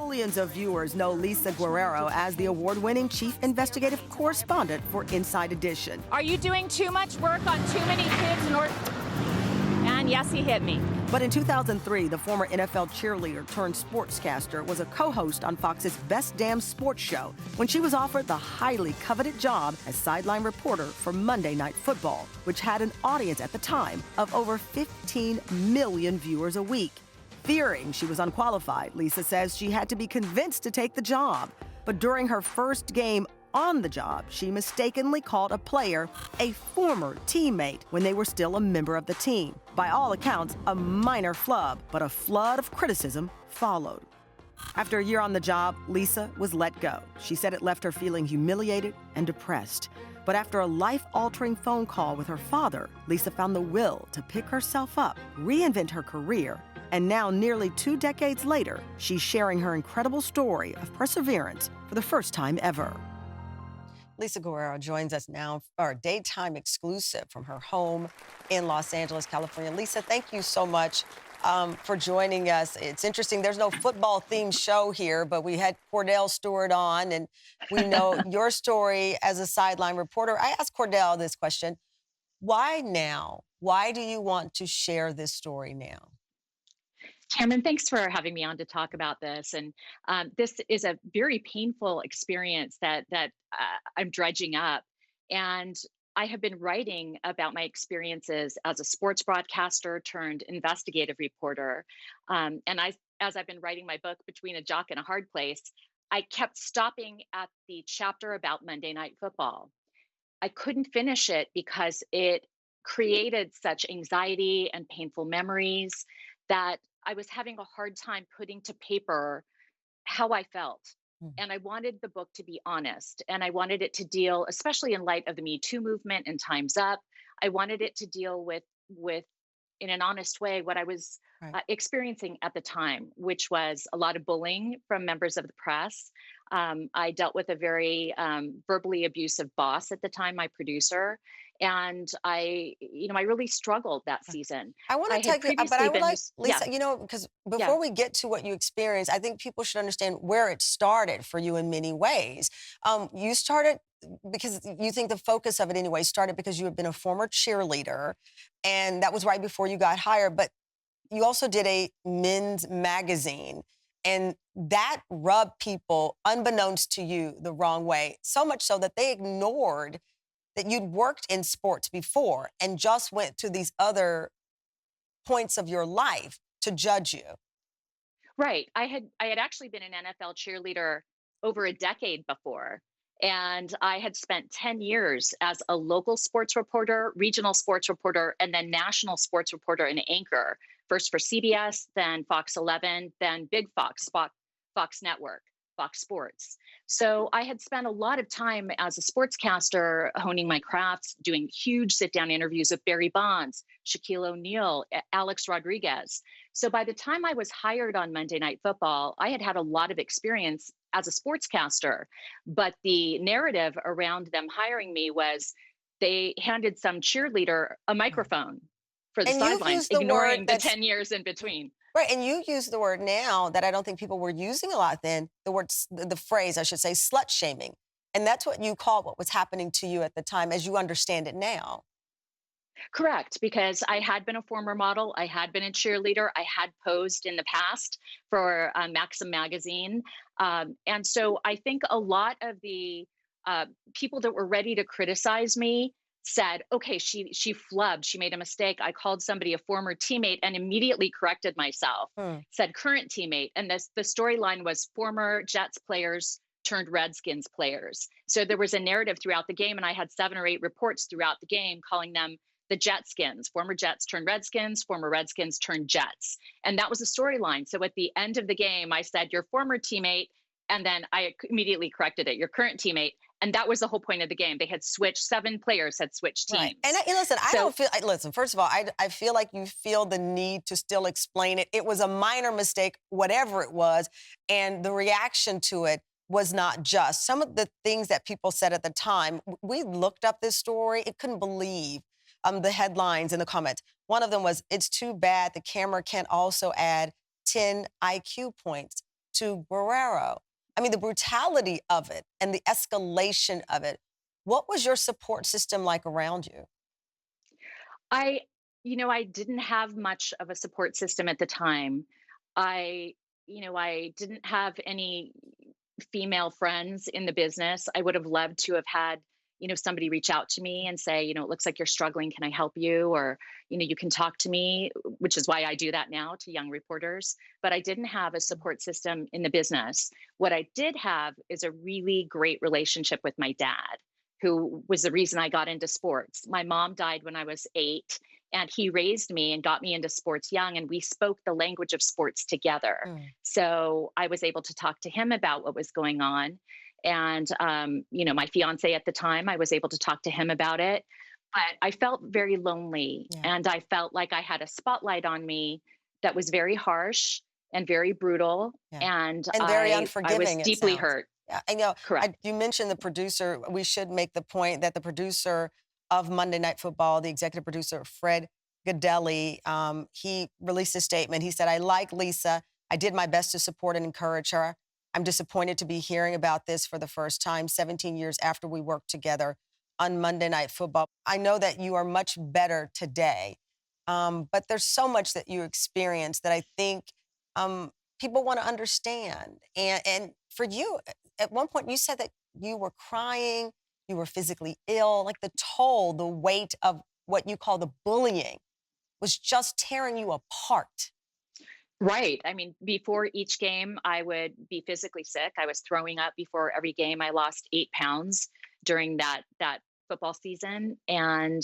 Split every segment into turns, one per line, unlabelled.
Millions of viewers know Lisa Guerrero as the award-winning chief investigative correspondent for Inside Edition.
Are you doing too much work on too many kids in order? And yes, he hit me.
But in 2003, the former NFL cheerleader turned sportscaster was a co-host on Fox's Best Damn Sports Show when she was offered the highly coveted job as sideline reporter for Monday Night Football, which had an audience at the time of over 15 million viewers a week. Fearing she was unqualified, Lisa says she had to be convinced to take the job. But during her first game on the job, she mistakenly called a player a former teammate when they were still a member of the team. By all accounts, a minor flub, but a flood of criticism followed. After a year on the job, Lisa was let go. She said it left her feeling humiliated and depressed. But after a life-altering phone call with her father, Lisa found the will to pick herself up, reinvent her career, and now, nearly 2 decades later, she's sharing her incredible story of perseverance for the first time ever. Lisa Guerrero joins us now for a daytime exclusive from her home in Los Angeles, California. Lisa, thank you so much for joining us. It's interesting, there's no football-themed show here, but we had Cordell Stewart on, and we know your story as a sideline reporter. I asked Cordell this question: why now? Why do you want to share this story now?
Tamron, thanks for having me on to talk about this. And this is a very painful experience that I'm dredging up. And I have been writing about my experiences as a sports broadcaster turned investigative reporter. As I've been writing my book, Between a Jock and a Hard Place, I kept stopping at the chapter about Monday Night Football. I couldn't finish it because it created such anxiety and painful memories that I was having a hard time putting to paper how I felt. And I wanted the book to be honest. And I wanted it to deal, especially in light of the Me Too movement and Time's Up, I wanted it to deal with in an honest way, what I was experiencing at the time, which was a lot of bullying from members of the press. I dealt with a very verbally abusive boss at the time, my producer. And I really struggled that season.
I want to take you, but I would like, Lisa, because before we get to what you experienced, I think people should understand where it started for you in many ways. You started because you think the focus of it anyway started because you had been a former cheerleader, and that was right before you got hired. But you also did a men's magazine, and that rubbed people, unbeknownst to you, the wrong way. So much so that they ignored that you'd worked in sports before and just went to these other points of your life to judge you.
Right. I had actually been an NFL cheerleader over a decade before. And I had spent 10 years as a local sports reporter, regional sports reporter, and then national sports reporter and anchor, first for CBS, then Fox 11, then Big Fox, Fox Network, Fox Sports. So I had spent a lot of time as a sportscaster honing my crafts, doing huge sit-down interviews with Barry Bonds, Shaquille O'Neal, Alex Rodriguez. So by the time I was hired on Monday Night Football, I had had a lot of experience as a sportscaster. But the narrative around them hiring me was they handed some cheerleader a microphone for the sidelines, ignoring the 10 years in between.
Right, and you use the word now that I don't think people were using a lot then, the phrase, I should say, slut-shaming. And that's what you call what was happening to you at the time as you understand it now.
Correct, because I had been a former model, I had been a cheerleader, I had posed in the past for Maxim magazine. And so I think a lot of the people that were ready to criticize me said, okay, she flubbed, she made a mistake. I called somebody a former teammate and immediately corrected myself, said current teammate. And the storyline was former Jets players turned Redskins players. So there was a narrative throughout the game, and I had 7 or 8 reports throughout the game calling them the Jetskins, former Jets turned Redskins, former Redskins turned Jets. And that was the storyline. So at the end of the game, I said, your former teammate, and then I immediately corrected it, your current teammate. And that was the whole point of the game. They had switched, 7 players had switched teams.
Right. And listen, first of all, I feel like you feel the need to still explain it. It was a minor mistake, whatever it was, and the reaction to it was not just. Some of the things that people said at the time, we looked up this story, it couldn't believe the headlines and the comments. One of them was, it's too bad the camera can't also add 10 IQ points. to Guerrero. I mean, the brutality of it and the escalation of it. What was your support system like around you?
I, I didn't have much of a support system at the time. I, I didn't have any female friends in the business. I would have loved to have had, somebody reach out to me and say, it looks like you're struggling. Can I help you? Or, you can talk to me, which is why I do that now to young reporters. But I didn't have a support system in the business. What I did have is a really great relationship with my dad, who was the reason I got into sports. My mom died when I was 8, and he raised me and got me into sports young, and we spoke the language of sports together.
Mm.
So I was able to talk to him about what was going on. And, my fiance at the time, I was able to talk to him about it. But I felt very lonely.
Yeah.
And I felt like I had a spotlight on me that was very harsh and very brutal.
Yeah.
And
And very
I was
unforgiving, it
deeply
sounds.
hurt.
Yeah, I know.
Correct.
You mentioned the producer. We should make the point that the producer of Monday Night Football, the executive producer, Fred Godelli, he released a statement. He said, "I like Lisa. I did my best to support and encourage her. I'm disappointed to be hearing about this for the first time, 17 years after we worked together on Monday Night Football. I know that you are much better today, but there's so much that you experienced that I think um, people want to understand. And for you, at one point, you said that you were crying, you were physically ill, like the toll, the weight of what you call the bullying was just tearing you apart."
Right. I mean, before each game, I would be physically sick. I was throwing up before every game. I lost 8 pounds during that football season, and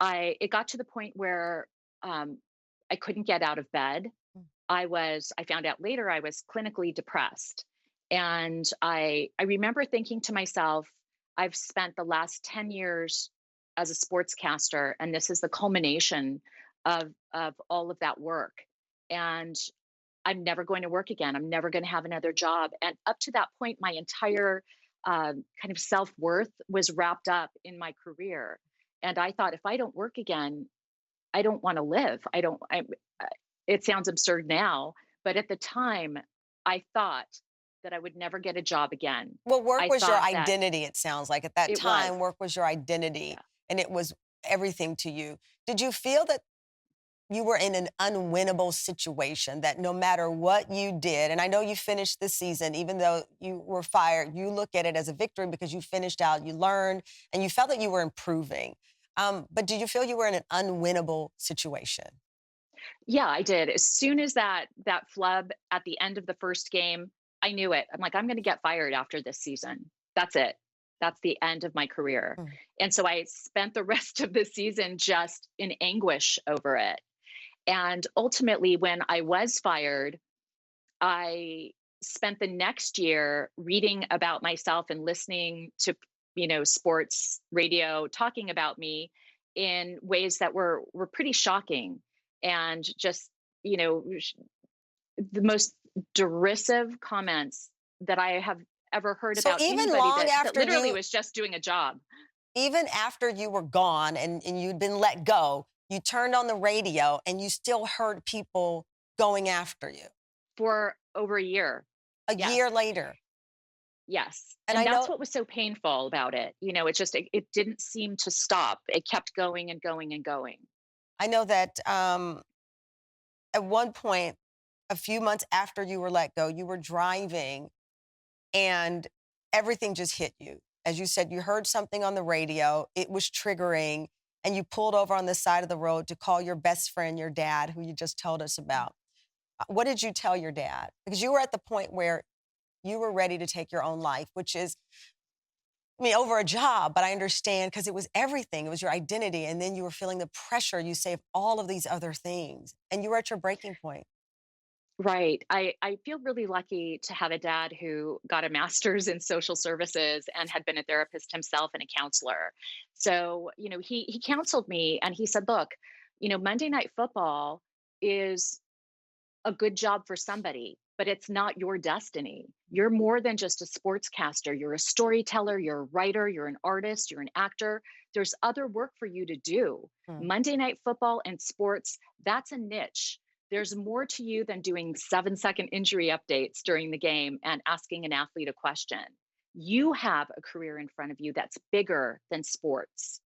it got to the point where um, I couldn't get out of bed.
Mm.
I found out later I was clinically depressed, and I remember thinking to myself, I've spent the last 10 years as a sportscaster, and this is the culmination of all of that work. And I'm never going to work again. I'm never going to have another job. And up to that point, my entire kind of self worth was wrapped up in my career. And I thought, if I don't work again, I don't want to live. I don't. It sounds absurd now, but at the time, I thought that I would never get a job again.
Well, work
I
was your
thought that
identity, it sounds like. At that
it was.
time, work was your identity,
Yeah.
and it was everything to you. Did you feel that you were in an unwinnable situation, that no matter what you did, and I know you finished the season, even though you were fired, you look at it as a victory because you finished out, you learned, and you felt that you were improving. But did you feel you were in an unwinnable situation?
Yeah, I did. As soon as that flub at the end of the first game, I knew it. I'm like, I'm going to get fired after this season. That's it. That's the end of my career.
Mm.
And so I spent the rest of the season just in anguish over it. And ultimately, when I was fired, I spent the next year reading about myself and listening to, sports radio talking about me in ways that were pretty shocking, and just, the most derisive comments that I have ever heard
So
about
even
anybody
long
that
after
literally
you
was just doing a job
even after you were gone and you'd been let go, you turned on the radio and you still heard people going after you
for over a year.
a
Yes.
year later.
Yes.
And
And
I
that's
know,
what was so painful about it. It didn't seem to stop. It kept going and going and going.
I know that at one point, a few months after you were let go, you were driving and everything just hit you. As you said, you heard something on the radio, it was triggering, and you pulled over on the side of the road to call your best friend, your dad, who you just told us about. What did you tell your dad? Because you were at the point where you were ready to take your own life, which is, I mean, over a job, but I understand because it was everything. It was your identity. And then you were feeling the pressure, you say, of all of these other things. And you were at your breaking point.
Right. I feel really lucky to have a dad who got a master's in social services and had been a therapist himself and a counselor. So, he counseled me and he said, look, Monday Night Football is a good job for somebody, but it's not your destiny. You're more than just a sportscaster. You're a storyteller, you're a writer, you're an artist, you're an actor. There's other work for you to do.
Mm.
Monday Night Football and sports, that's a niche. There's more to you than doing 7-second injury updates during the game and asking an athlete a question. You have a career in front of you that's bigger than sports.